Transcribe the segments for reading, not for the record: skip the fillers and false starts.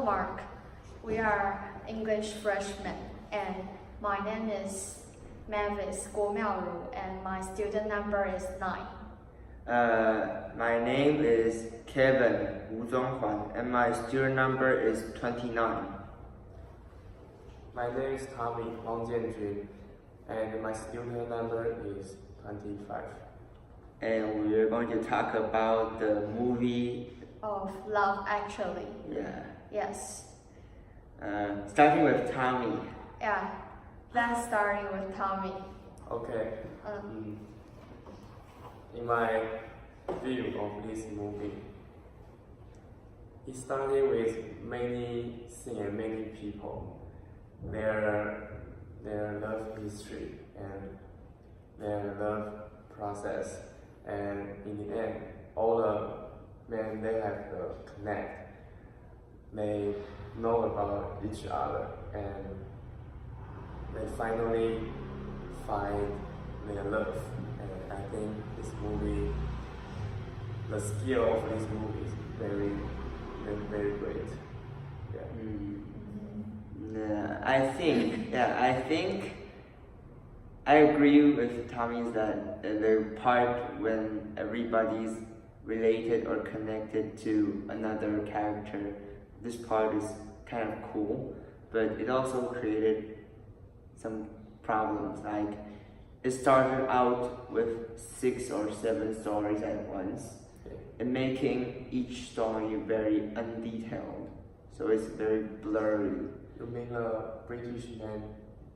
Mark. We are English freshmen, and my name is Mavis Guo Miaoru, and my student number is 9. My name is Kevin Wu Zhonghuan, and my student number is 29. My name is Tommy Wang Jianjun, and my student number is 25. And we're going to talk about the movie Of Love Actually. Yeah. Yes. Starting with Tommy. Yeah. Let's starting with Tommy. Okay. In my view of this movie, it started with many scenes and many people, their love history and their love process, and in the end, all the men they have to connect. They know about each other and they finally find their love. And I think this movie, the skill of this movie is very, very great. Yeah. I think I agree with Tommy's that the part when everybody's related or connected to another character, this part is kind of cool, but it also created some problems. Like, it started out with 6 or 7 stories at once, and making each story very undetailed, so it's very blurry. You mean a British man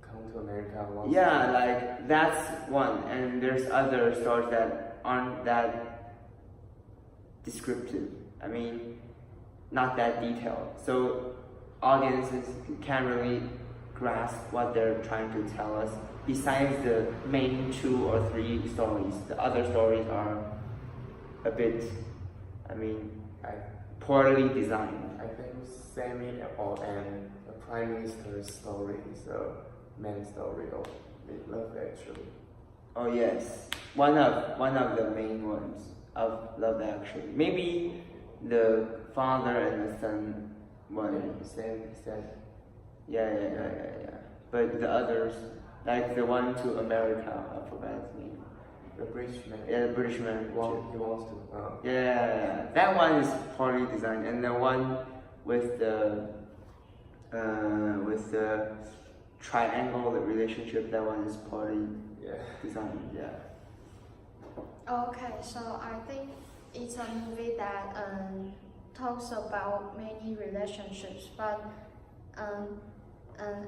come to America once? Yeah, like that's one, and there's other stories that aren't that descriptive. I mean, not that detailed. So audiences can't really grasp what they're trying to tell us. Besides the main 2 or 3 stories, the other stories are a bit, poorly designed. I think Sammy and the Prime Minister's story is a main story of Love Actually. Oh yes, one of the main ones of Love Actually. Maybe the father and the son one. Sam. Yeah. But the others, like the one to America, I forgot his name. The British man. Yeah, the British man. He wants to. Yeah. That one is poorly designed, and the one with the triangle, the relationship, that one is poorly designed. Yeah. Okay, so I think it's a movie that talks about many relationships, but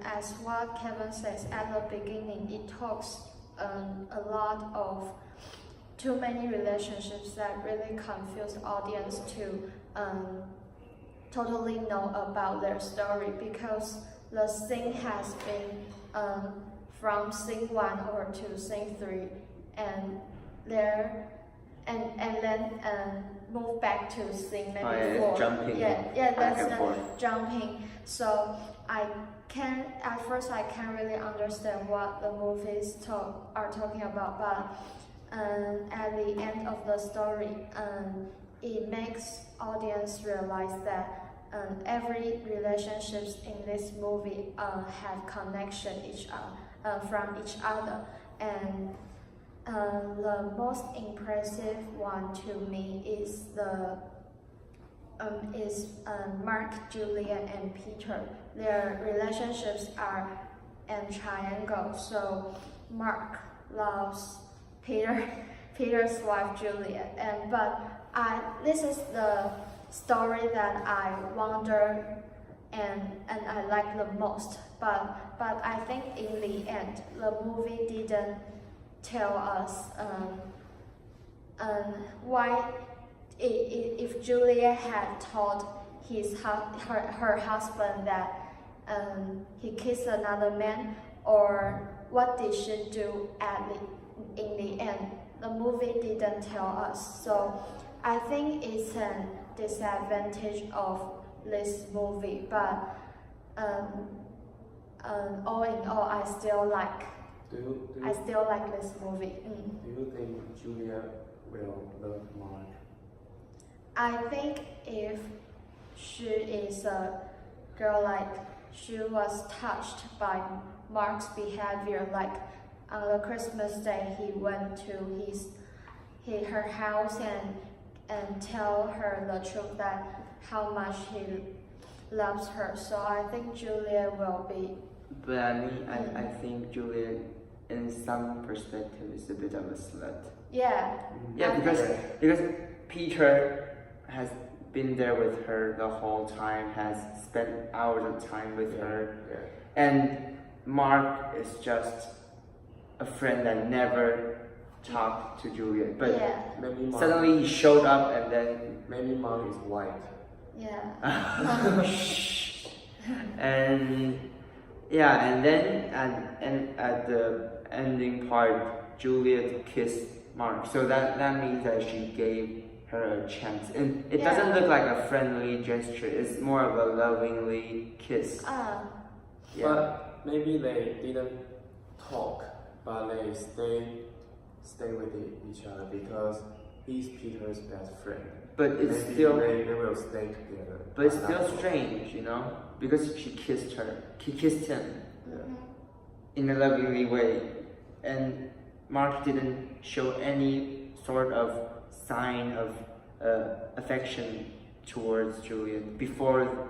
as what Kevin says at the beginning, it talks a lot of too many relationships that really confuse audience to totally know about their story, because the scene has been from scene 1 or to scene 3, and then move back to scene maybe 4. Jumping. Yeah, that's the jumping. So at first I can't really understand what the movies are talking about, but at the end of the story, it makes audience realize that every relationships in this movie have connection from each other, and the most impressive one to me is Mark, Julia, and Peter. Their relationships are in triangle. So Mark loves Peter's wife Julia, but this is the story that I wonder and I like the most. But I think in the end, the movie didn't tell us why, if Julia had told her husband that he kissed another man, or what did she do in the end. The movie didn't tell us, so I think it's a disadvantage of this movie. But all in all, I still like this movie. Do you think Julia will love Mark? I think if she is a girl, like she was touched by Mark's behavior. Like on the Christmas day, he went to her house and tell her the truth that how much he loves her. So I think Juliet will be. But I mean, I think Juliet, in some perspective, is a bit of a slut. Yeah. Yeah, I because think- because Peter has been there with her the whole time, has spent hours of time with her, and Mark is just a friend that never talked to Juliet. But yeah. Maybe Mark, suddenly he showed up, and then maybe Mark is white. Yeah. and yeah, and then at the ending part, Juliet kissed Mark. So that means that she gave her a chance, and it Yeah. doesn't look like a friendly gesture. It's more of a lovingly kiss. Uh, Yeah. But maybe they didn't talk, but they stay with each other because he's Peter's best friend. But it's Maybe still, they will stay together. but it's still strange, you know, because she kissed her. He kissed him mhm. in a lovingly way, and Mark didn't show any sort of sign of affection towards Juliet before.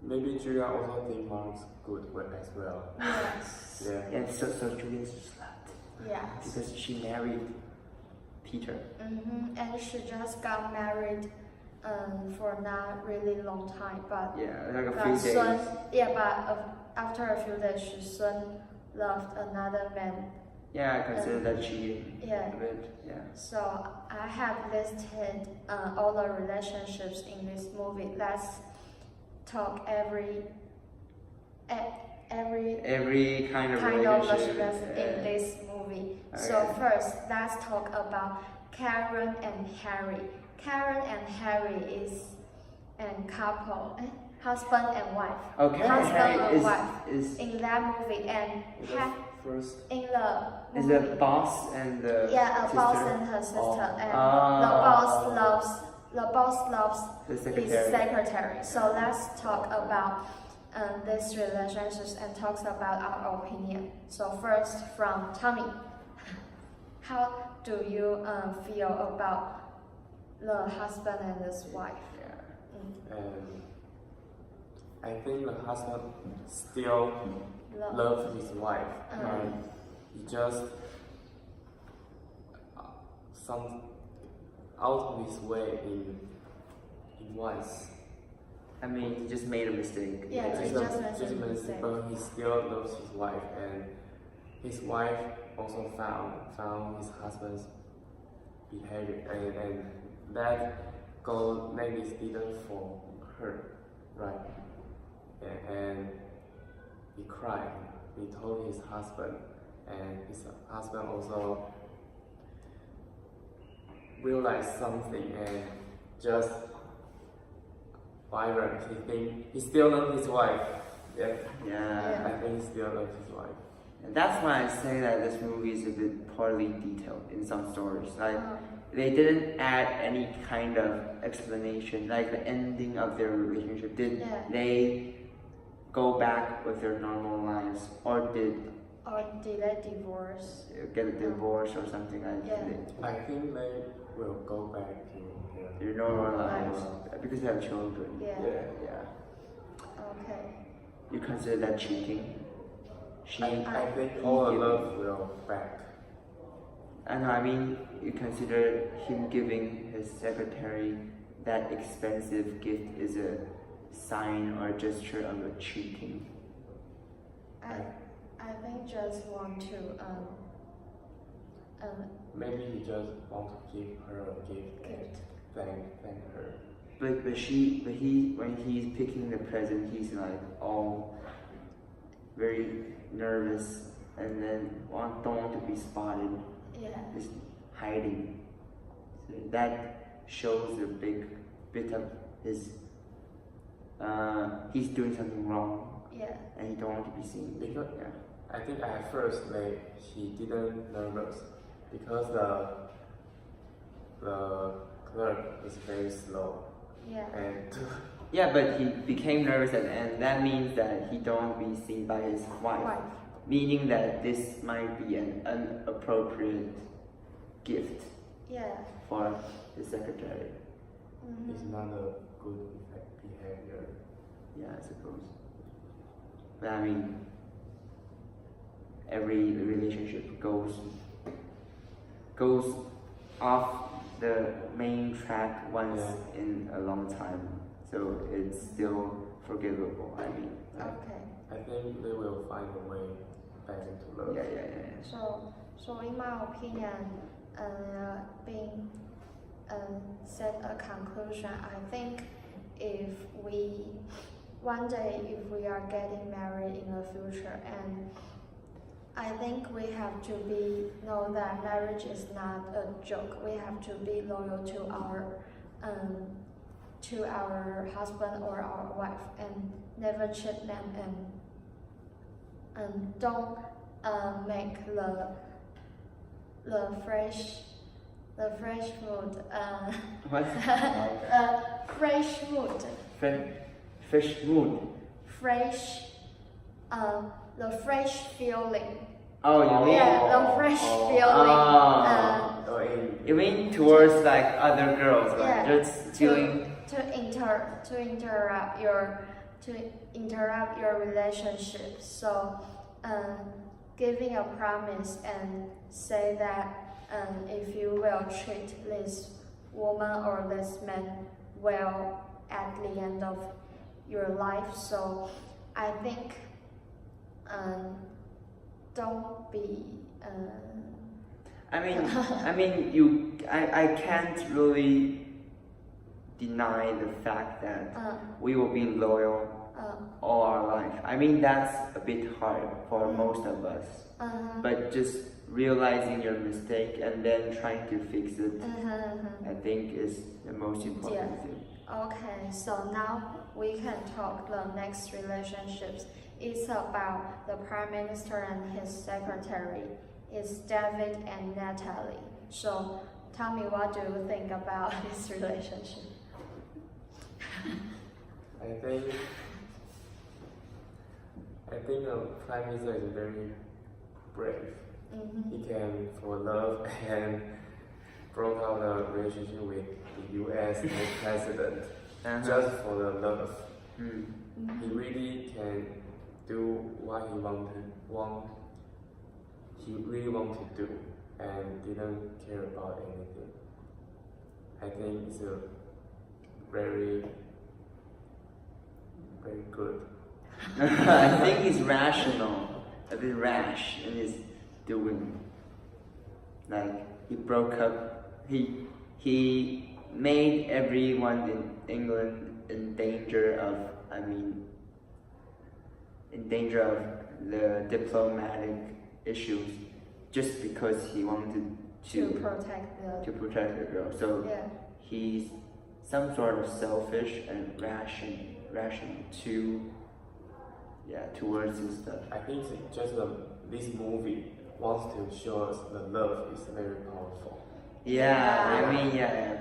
Maybe Julia also think Mark's good as well. Yes. Yeah. And so Juliet's a slut Yes. because she married Peter. And she just got married for not really long time, but Yeah, like a but few soon, days. yeah, but after a few days, she soon loved another man. Yeah, I consider that cheating Yeah. a bit. Yeah. So I have listed all the relationships in this movie. Let's talk every Every kind of kind of relationship. relationship in this movie. So Okay. first, let's talk about Karen and Harry. Karen and Harry is a couple, husband and wife. Okay, Husband Harry and wife is in that movie, and First, in the is movie, the boss and the yeah, a sister, boss and her sister, Oh. and Ah. the boss loves the his secretary. secretary. So let's talk about this relationships and talks about our opinion. So first, from Tommy, how do you feel about the husband and his wife? Yeah. and I think the husband still loves his wife, but he just some out of his way in once. I mean, he just made a mistake. Yeah, right? he just made a mistake. But he still loves his wife, and his wife also found his husband's behavior, and that goal maybe didn't for her, right? And he cried. He told his husband, and his husband also realized something and just vibrant. He still loves his wife. Yeah, Yeah. I think he still loves his wife. And that's why I say that this movie is a bit poorly detailed in some stories. Like, they didn't add any kind of explanation, like the ending of their relationship. Did Yeah. they go back with their normal lives, or did Or delay divorce. get a divorce or something like Yeah. that? I think they will go back to Their normal lives because they have children. Yeah. Yeah. Okay. You consider that cheating? I think all the love will back. I know. I mean, you consider him giving his secretary that expensive gift is a sign or gesture of a cheating. I think just want to Maybe he just want to give her a gift and gift. thank her. But he when he's picking the present, he's like all very nervous, and then don't want to be spotted, Yeah. just hiding. So that shows a big bit of his. He's doing something wrong, Yeah. and he don't want to be seen. Because Yeah. I think at first he didn't nervous because the clerk is very slow Yeah. and Yeah, but he became nervous at the end. That means that he don't be seen by his wife, meaning that this might be an inappropriate gift Yeah. for the secretary. It's not a good behavior. Yeah, I suppose. But I mean, every relationship goes off the main track once in a long time, so it's still forgivable. I mean, Okay. I think they will find a way back into love. yeah. So in my opinion, being set a conclusion, I think if we one day if we are getting married in the future, and I think we have to know that marriage is not a joke. We have to be loyal to our husband or our wife and never cheat them, and don't make the fresh food What? fresh food Fish mood. fresh the fresh feeling. Oh, you mean? Yeah, the fresh feeling. You mean towards like other girls, right? Yeah. Just doing. To interrupt your relationship. So, giving a promise and say that if you will treat this woman or this man well at the end of your life. So, I think don't be. I can't really deny the fact that we will be loyal all our life. I mean, that's a bit hard for most of us. But just realizing your mistake and then trying to fix it, I think is the most important thing. Okay, so now we can talk the next relationships. It's about the Prime Minister and his secretary. It's David and Natalie. So tell me, what do you think about this relationship? I think the Prime Minister is very brave. He can, for love, and broke out a relationship with the U.S. president just for the love. He really can do what he really wanted to do, and didn't care about anything. I think it's a very, very good. I think he's rational, a bit rash in his doing. Like, he broke up, he made everyone in England in danger of the diplomatic issues, just because he wanted to protect the girl. So he's some sort of selfish and rational towards his stuff. I think just this movie wants to show us that love is very powerful.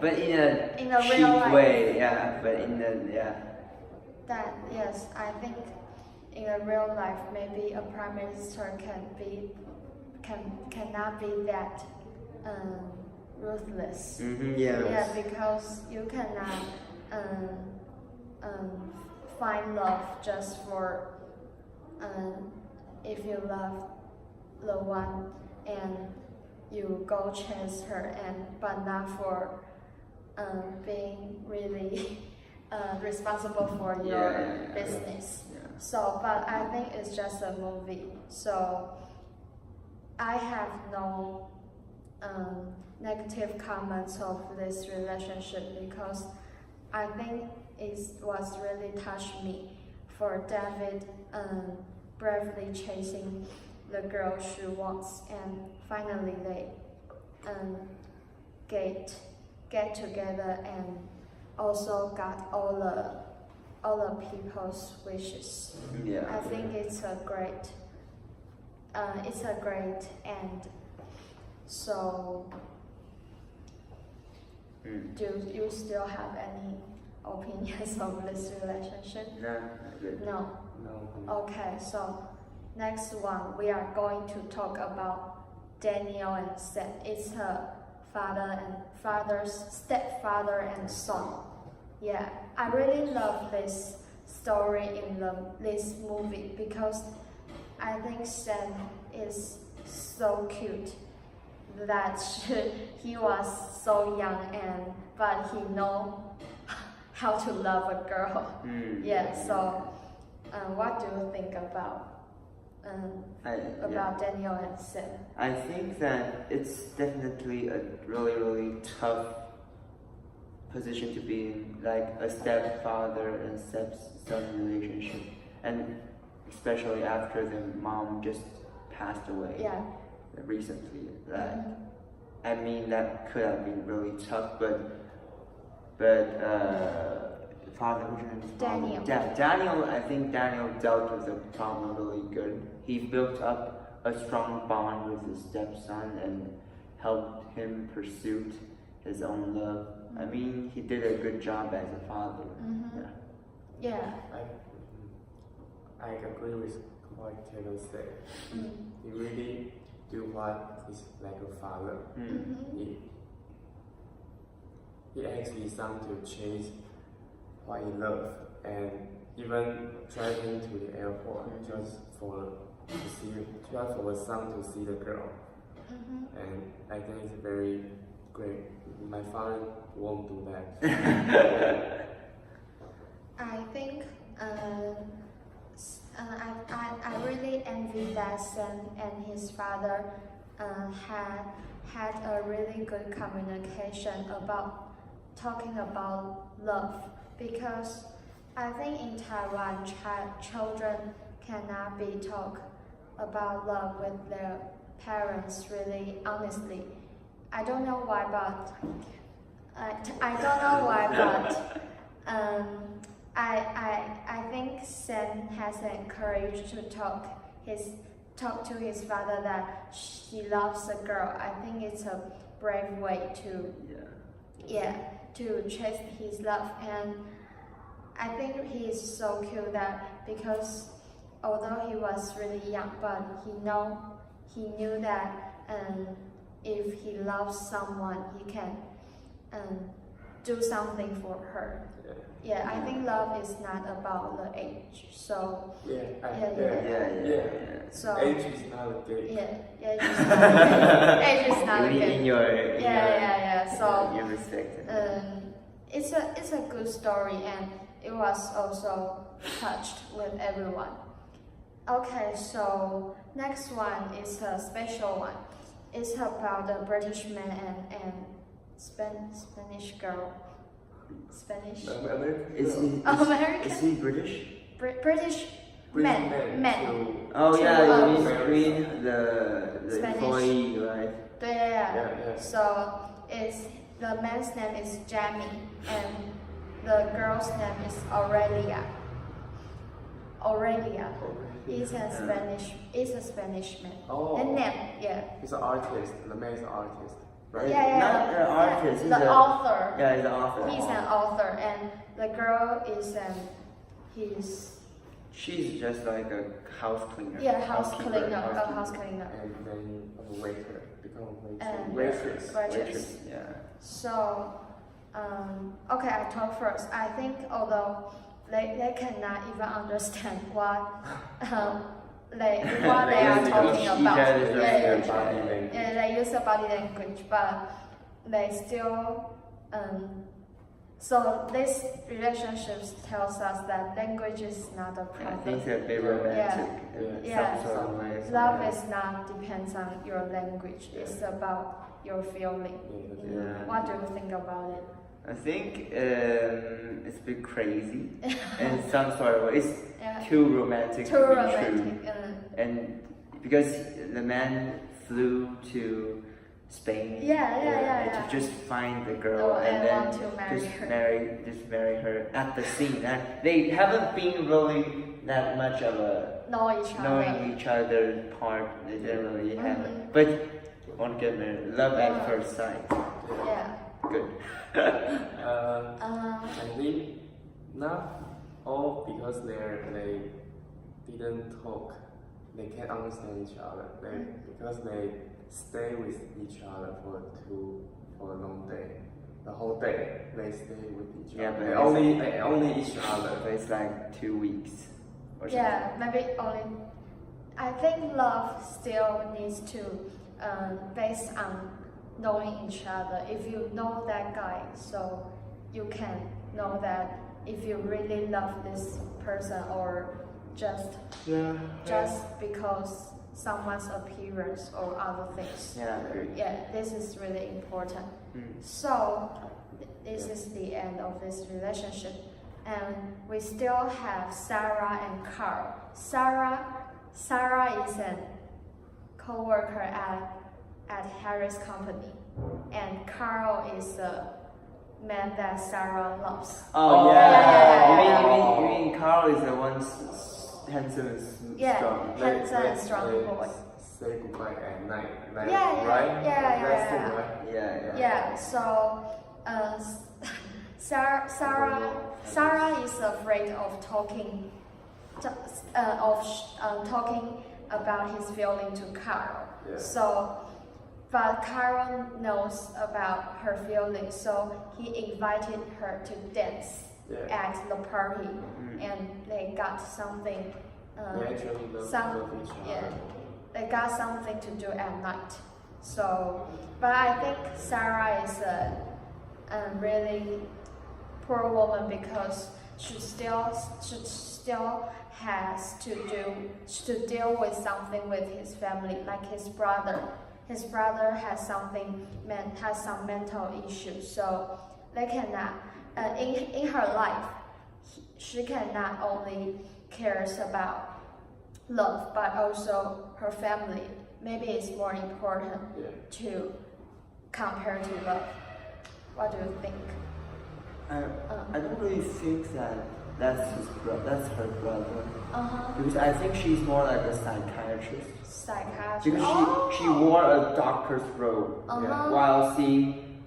But in a cheap real life way, That yes, I think in a real life maybe a prime minister cannot be that ruthless. Because you cannot find love just for if you love the one and you go chase her, but not for being really responsible for your business. So, but I think it's just a movie. So I have no negative comments of this relationship, because I think it was really touched me for David bravely chasing the girl she wants, and finally they get together and also got all the people's wishes. I think it's a great end. So do you still have any opinions of this relationship? No, not good. No. No. Okay, so next one we are going to talk about Daniel and Seth. It's her stepfather and son. Yeah, I really love this story in this movie because I think Seth is so cute that he was so young but he know how to love a girl. Yeah, so what do you think about Daniel and Seth? I think that it's definitely a really, really tough position to be in, like a stepfather and stepson relationship, and especially after the mom just passed away. Yeah. Recently. I mean, that could have been really tough, but father, Daniel. Daniel, I think Daniel dealt with the problem really good. He built up a strong bond with his stepson and helped him pursue his own love. I mean, he did a good job as a father. Yeah. I agree with what Taylor said. He really do what is like a father. He asked his son to chase what he loves and even driving to the airport just for the son to see the girl. And I think it's very great. My father won't do that. I think I really envy that son and his father had a really good communication about talking about love, because I think in Taiwan children cannot be talk about love with their parents really honestly. I don't know why, but I think Sam has encouraged to talk to his father that he loves a girl. I think it's a brave way to chase his love, and I think he is so cute that because although he was really young, but he knew that if he loves someone, he can do something for her. Yeah, I think love is not about the age. So So age is not a gate. Age is not a gate. In your So you respect it. it's a good story, and it was also touched with everyone. Okay, so next one is a special one. It's about the British man and Spanish girl. Spanish? American. Is he British? British man. Oh To, yeah, you mean America. Queen, the Spanish. employee, right? Yeah. So the man's name is Jamie and the girl's name is Aurelia. He's a Spanish man. Oh. And name, He's an artist. The man is an artist. Right? Not an artist. The author. Yeah, he's an author. He's an author, and the girl is She's just like a house cleaner. house Housekeeper. cleaner. And then a waiter. Become a And waitress. Waitress. Yeah. So, okay, I talk first. I think although they cannot even understand what they are talking about. They use a body language, but they still. So this relationship tells us that language is not a I problem. think it's a bit romantic in some sort of way. Love is not depends on your language. It's about your feeling. Yeah. What do you think about it? I think it's a bit crazy in some sort of way. It's too romantic Too to be romantic. true. And because the man flew to Spain to just find the girl and then want to marry her at the scene. And they haven't been really that much of a knowing each other part. They didn't really have it. But won't get married. Love at first sight. Yeah. Good. I think Not all because they didn't talk, they can't understand each other. Because they stay with each other for a long day. The whole day they stay with each Yeah, other. but They only each other. But it's like 2 weeks or something. Yeah, maybe only. I think love still needs to based on knowing each other. If you know that guy, so you can know that if you really love this person or just because someone's appearance or other things. Yeah, I agree. Yeah, this is really important. Mm. So this is the end of this relationship, and we still have Sarah and Carl. Sarah is a co-worker at Harry's company, and Carl is a man that Sarah loves. Oh, yeah. You mean Carl is the one handsome and strong? Handsome and strong boy. Say goodbye at night. Yeah, right? yeah. That's it, right? Yeah, so Sarah is afraid of talking about his feeling to Carl. Yeah. So, but Carl knows about her feelings, so he invited her to dance at the party, and they got something. They actually love each other. Yeah, they got something to do at night. So, but I think Sarah is a really poor woman because she still has to deal with something with his family, like his brother. His brother has some mental issues, so they cannot. In her life, she cannot only cares about love, but also her family. Maybe it's more important to compare to love. What do you think? I don't really think that that's her brother. Because I think she's more like a psychiatrist. Psychiatrist. Because she wore a doctor's robe while seeing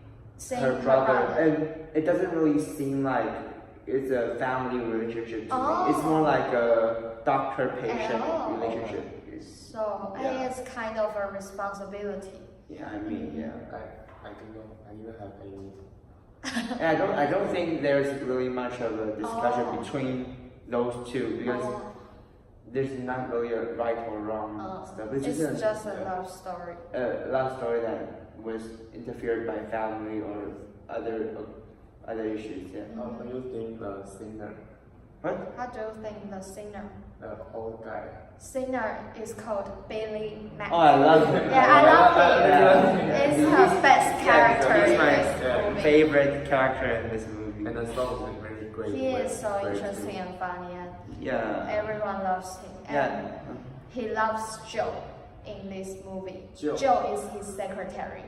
her brother, and it doesn't really seem like it's a family relationship to me. It's more like a doctor-patient relationship. So it's kind of a responsibility. Yeah, I mean, yeah. I don't know. I don't have any. And I don't think there's really much of a discussion between those two because there's not really a right or wrong stuff. It's just a love story. A love story that was interfered by family or other issues. Yeah. How do you think the singer? What? How do you think the singer? The old guy. Singer is called Billy Mack. Oh, I love him. Yeah, I love him. Yeah. It's her best character. He's my in this movie. favorite character in this movie. And the song is really great. He is so interesting and funny, and Yeah. everyone loves him. And Yeah. he loves Joe in this movie. Joe. Joe is his secretary.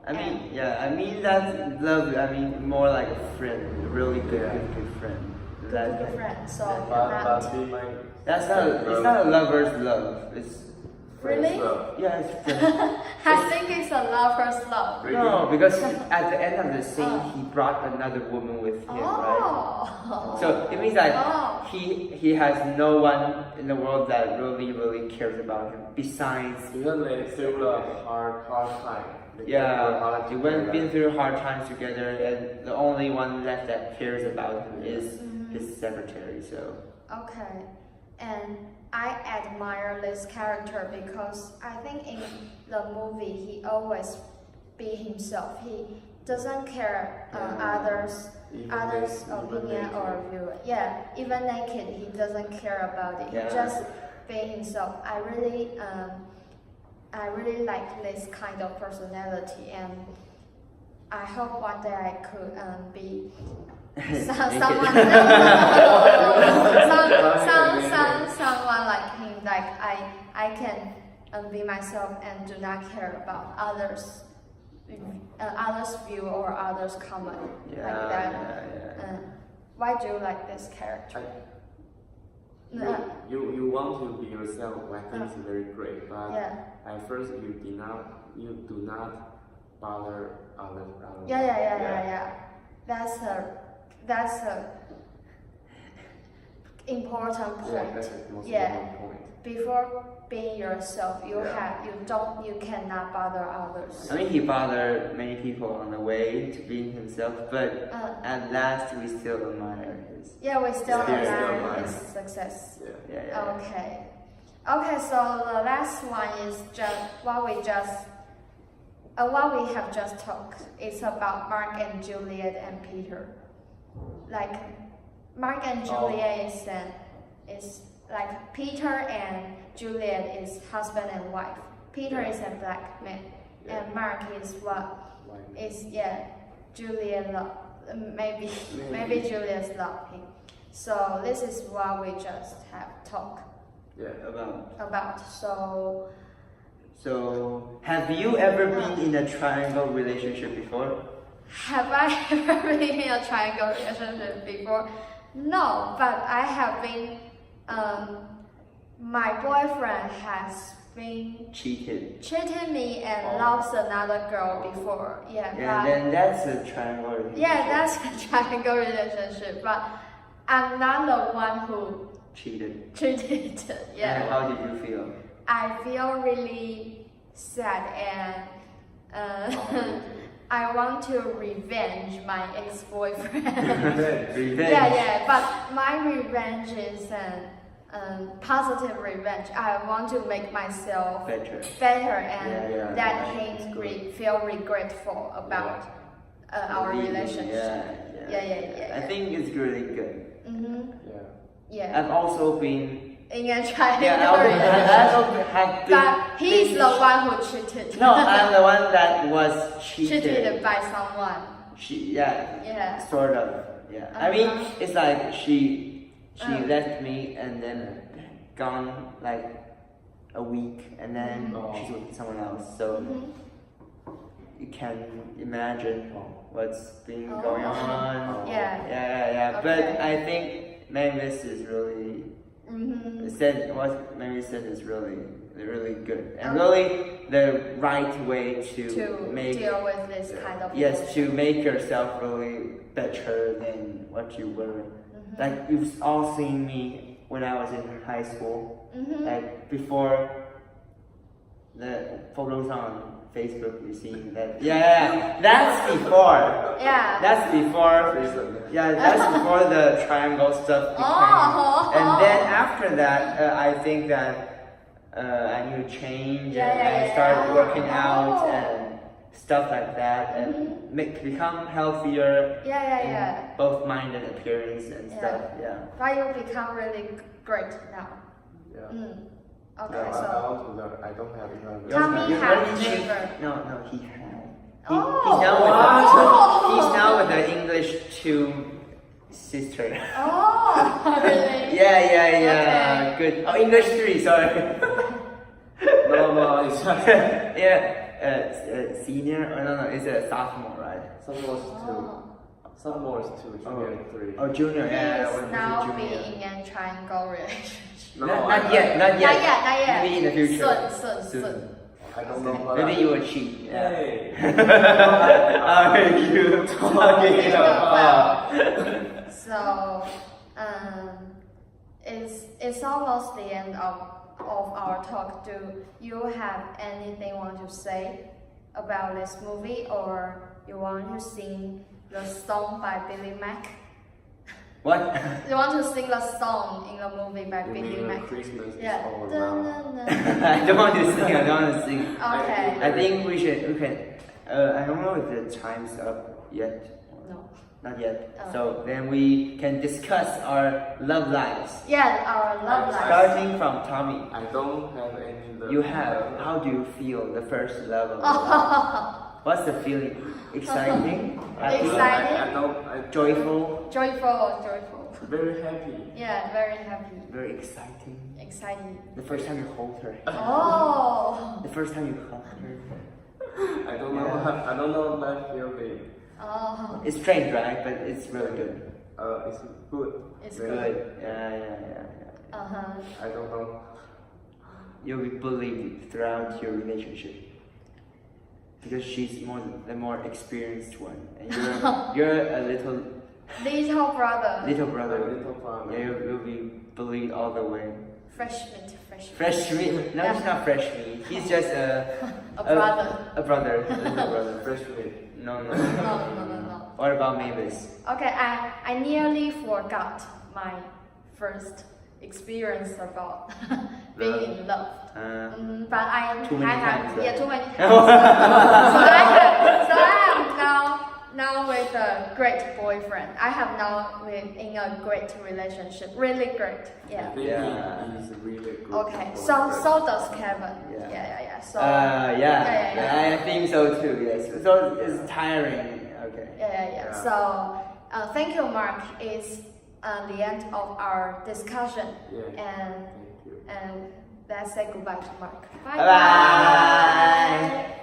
I mean that love. I mean more like a friend, a really good friend. Good friend. So But be my. That's not. It's not a lover's love. It's really? yeah. It's friend. I think it's a lover's love. No, because at the end of the scene, he brought another woman with him, right? So it means that he has no one in the world that really cares about him besides. Because they through a hard time. Yeah, they been through hard times together, and the only one left that cares about him is his secretary. So. Okay, and I admire this character because I think in the movie he always be himself. He doesn't care others' opinion or view. Yeah, even naked, he doesn't care about it. Yeah. He just be himself. I really like this kind of personality, and I hope one day I could be someone like him. Like I can be myself and do not care about others' view or others' comment like that. Why do you like this character? You want to be yourself. I think it's very great, but at first you do not bother others. Yeah. That's important Yeah, point. that's the most Yeah. important point. Before being yourself, Yeah. you cannot bother others. I mean, he bothered many people on the way to being himself, but at last we still admire his. Yeah, we still Yeah, still admire admire. his success. Yeah. Yeah, yeah. Okay. Okay, so the last one is just what we have just talked. It's about Mark and Juliet and Peter. Like Mark and Juliet is like Peter and Juliet is husband and wife. Peter is a black man, Yeah. and Mark is what Like, is Juliet love maybe Juliet's love him. So this is what we just have talked yeah. about. So, have you ever been in a triangle relationship before? Have I ever been in a triangle relationship before? No, but I have been. My boyfriend has been Cheated. cheating me and loves another girl before. Yeah, Yeah, but then that's a triangle relationship. yeah, that's a triangle relationship. But I'm not the one who Cheated. cheated. And Yeah, how did you feel? I feel really sad and I want to revenge my ex-boyfriend. Revenge. Yeah, but my revenge is positive revenge. I want to make myself Better. and Yeah, that that's him good. feel regretful about our Leaving, relationship. Yeah. I think it's really good. Mm-hmm. Yeah. Yeah. I've also been. In a triangle Yeah, I relationship. also have been. But he's the one who cheated. No, I'm the one that was cheated. cheated by someone. Yeah. Sort of. Yeah. I mean, Uh-huh. it's like she left me and then gone like a week and then she's with someone else. So Mhm. you can imagine what's been Oh. going on. Yeah. Yeah. Okay. But I think Mavis is really Mm-hmm. said what Mary said is really good and Okay. really the right way to make deal with this kind of yes emotion. to make yourself really better than what you were. Mhm. Like you've all seen me when I was in high school. Mhm. Like before the photos on Facebook, you see that. Yeah, that's before. Yeah. That's before. Recently. Yeah, that's before the triangle stuff became. Oh. And then after that, I think that I need to change and I started working out Oh. and stuff like that and become healthier Yeah. in both mind and appearance and Yeah. stuff. Yeah. But you become really great now. Yeah. Mm. No, Okay, I so want to learn. I don't have learned. Tommy What had did you- never. No, he had. Oh. He's now with Oh. he's now with the English 2 sister. Oh, really? Yeah. Good. Oh, English 3. Sorry. No, it's just Yeah. Senior. Oh, no. It's a sophomore, right? sophomore is two. Oh. Sophomore is two, junior is three. Oh, junior. He Yeah. is when he's a now junior. being in a triangle relationship. No, Not yet. Not yet. Not yet. Maybe in the future. Soon. I don't know what. Maybe you will cheat. Yeah. Hey. Are you talking about? So, it's almost the end of our talk. Do you have anything you want to say about this movie, or you want to sing the song by Billy Mack? What? You want to sing the song in the movie by You Billy mean Mack? Christmas is Yeah. all Dun, around? dun, dun. I don't want to sing. I don't want to sing. Okay. I think we can. I don't know if the time's up yet. No. Not yet. Oh. So then we can discuss our love lives. Yeah, our love life. Starting from Tommy. I don't have any love. You have. How do you feel the first love of your life? What's the feeling? Exciting? Happy? Exciting. I don't. I Joyful? Joyful. very happy. Yeah, very happy. Very exciting. Exciting. The first time you hold her. Oh. The first time you hug her. I don't know. I don't know that feeling. Oh. It's strange, right? But it's really good. It's good. It's Good. good. Yeah. Uh-huh. I don't know. You'll be bullied throughout your relationship because she's the more experienced one, and you're a little Little brother. Little brother. Little brother. Yeah, you'll be bullied all the way. Fresh meat, fresh meat. Fresh meat? No, he's not fresh meat. He's just A brother. A brother. Little brother, fresh meat. No. No. What about Mavis? Okay, I nearly forgot my first experience about being in love. But I Too many have times, yeah, right? too many times. so I am now with a great boyfriend. I have now in a great relationship, really great. I Yeah. think Yeah. he is really good. Okay, so does Kevin. Yeah. Yeah. So I think so too. Yes. So it's tiring. Okay. yeah. Yeah. So thank you, Mark. It's the end of our discussion, Yeah. and Thank you. and let's say goodbye to Mark. Bye bye.